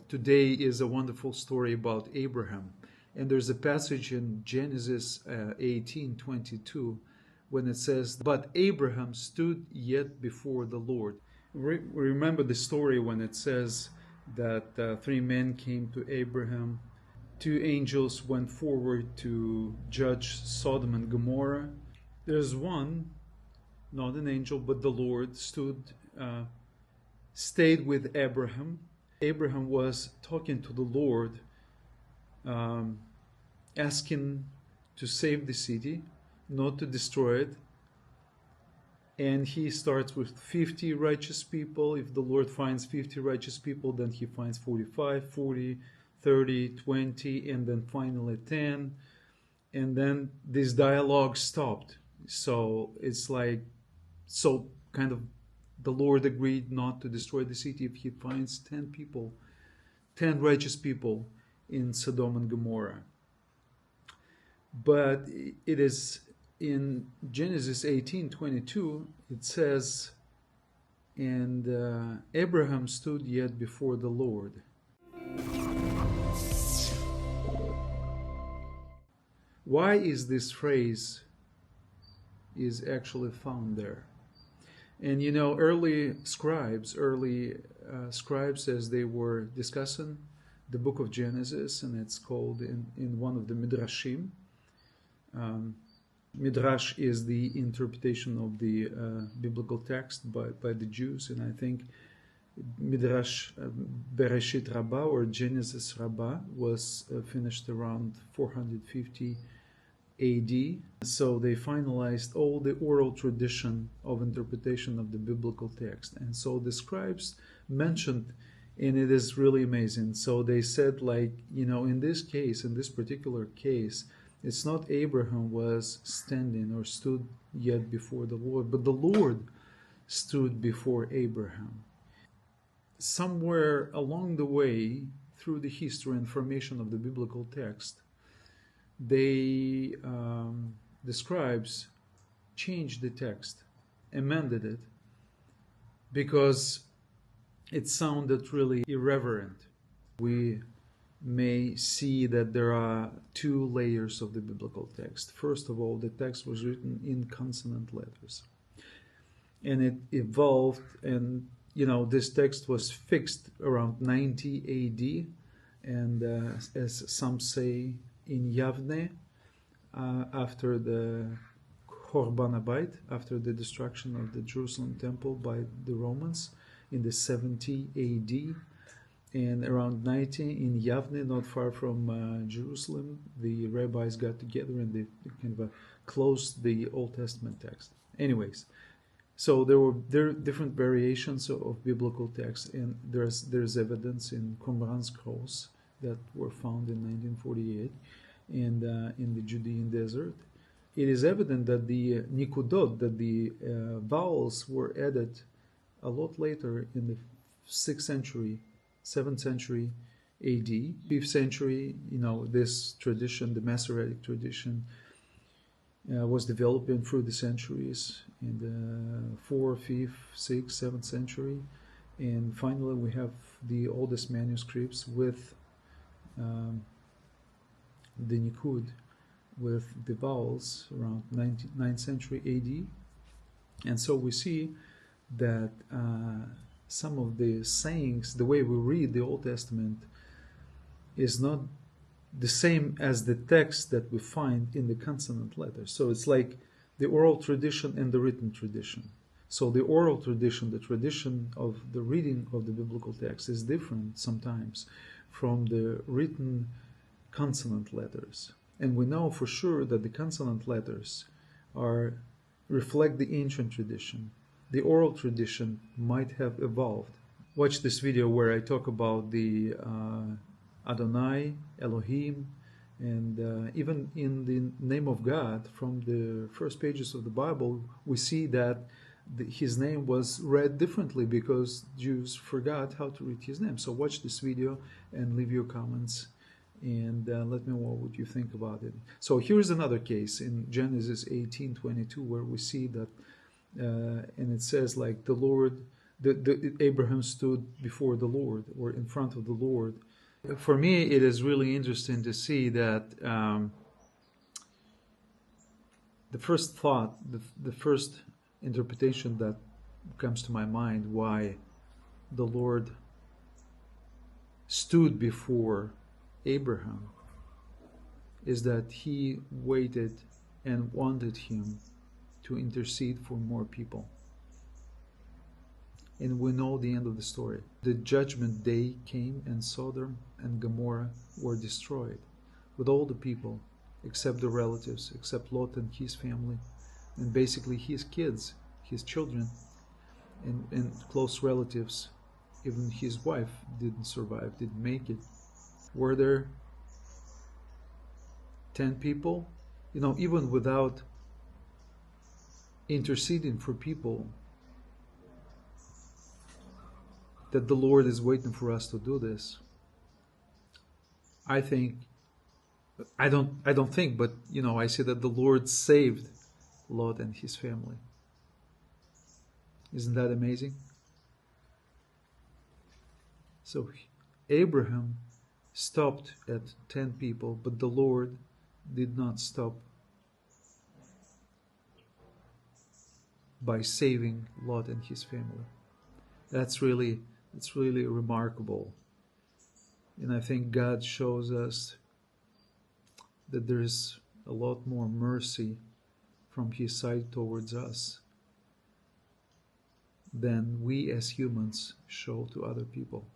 today is a wonderful story about Abraham. And there's a passage in Genesis 18:22 when it says, "But Abraham stood yet before the Lord." Remember the story when it says that three men came to Abraham. Two angels went forward to judge Sodom and Gomorrah. There's one, not an angel, but the Lord stayed with Abraham. Abraham was talking to the Lord, asking to save the city, not to destroy it. And he starts with 50 righteous people. If the Lord finds 50 righteous people, then he finds 45, 40, 30, 20, and then finally 10. And then this dialogue stopped. So it's like, so kind of the Lord agreed not to destroy the city if he finds 10 people, 10 righteous people in Sodom and Gomorrah. But it is in Genesis 18:22, it says, "And Abraham stood yet before the Lord." Why is this phrase is actually found there? And you know, early scribes, as they were discussing the book of Genesis, and it's called in one of the Midrashim. Midrash is the interpretation of the biblical text by the Jews, and I think Midrash Bereshit Rabbah or Genesis Rabbah was finished around 450 AD. So they finalized all the oral tradition of interpretation of the biblical text. And so the scribes mentioned, and it is really amazing. So they said, like, you know, in this case, in this particular case, it's not Abraham was standing or stood yet before the Lord, but the Lord stood before Abraham. Somewhere along the way, through the history and formation of the biblical text, the scribes changed the text, amended it, because it sounded really irreverent. We may see that there are two layers of the biblical text. First of all, the text was written in consonant letters, and it evolved, and you know, this text was fixed around 90 AD, and as some say, in Yavne, after the Chorban Habayit, after the destruction of the Jerusalem temple by the Romans in the 70 AD, and around 90 in Yavne, not far from Jerusalem, the rabbis got together and they kind of closed the Old Testament text. Anyways, so there are different variations of biblical text, and there's evidence in Qumran scrolls that were found in 1948 and in the Judean desert. It is evident that the nikudot, that the vowels were added a lot later in the 6th century, 7th century AD, 5th century. You know, this tradition, the Masoretic tradition, was developing through the centuries in the 4th, 5th, 6th, 7th century. And finally, we have the oldest manuscripts with the Nikud, with the vowels around 9th century AD. And so we see that some of the sayings, the way we read the Old Testament, is not the same as the text that we find in the consonant letters. So it's like the oral tradition and the written tradition. So the oral tradition, the tradition of the reading of the biblical text, is different sometimes from the written consonant letters. And we know for sure that the consonant letters reflect the ancient tradition. The oral tradition might have evolved. Watch this video where I talk about the Adonai, Elohim, and even in the name of God, from the first pages of the Bible, we see that his name was read differently because Jews forgot how to read his name. So watch this video and leave your comments and let me know what you think about it. So here's another case in Genesis 18:22 where we see that, and it says, like, the Lord Abraham stood before the Lord, or in front of the Lord. For me, it is really interesting to see that the first thought, the first interpretation that comes to my mind why the Lord stood before Abraham is that he waited and wanted him to intercede for more people. And we know the end of the story. The judgment day came, and Sodom and Gomorrah were destroyed, with all the people, except the relatives, except Lot and his family, and basically his kids, his children, and close relatives. Even his wife didn't survive, didn't make it. Were there 10 people? Even without interceding for people, that the Lord is waiting for us to do this. I don't think, but I say that the Lord saved Lot and his family. Isn't that amazing? So Abraham stopped at 10 people, but the Lord did not stop by saving Lot and his family. That's really remarkable. And I think God shows us that there is a lot more mercy from his side towards us than we as humans show to other people.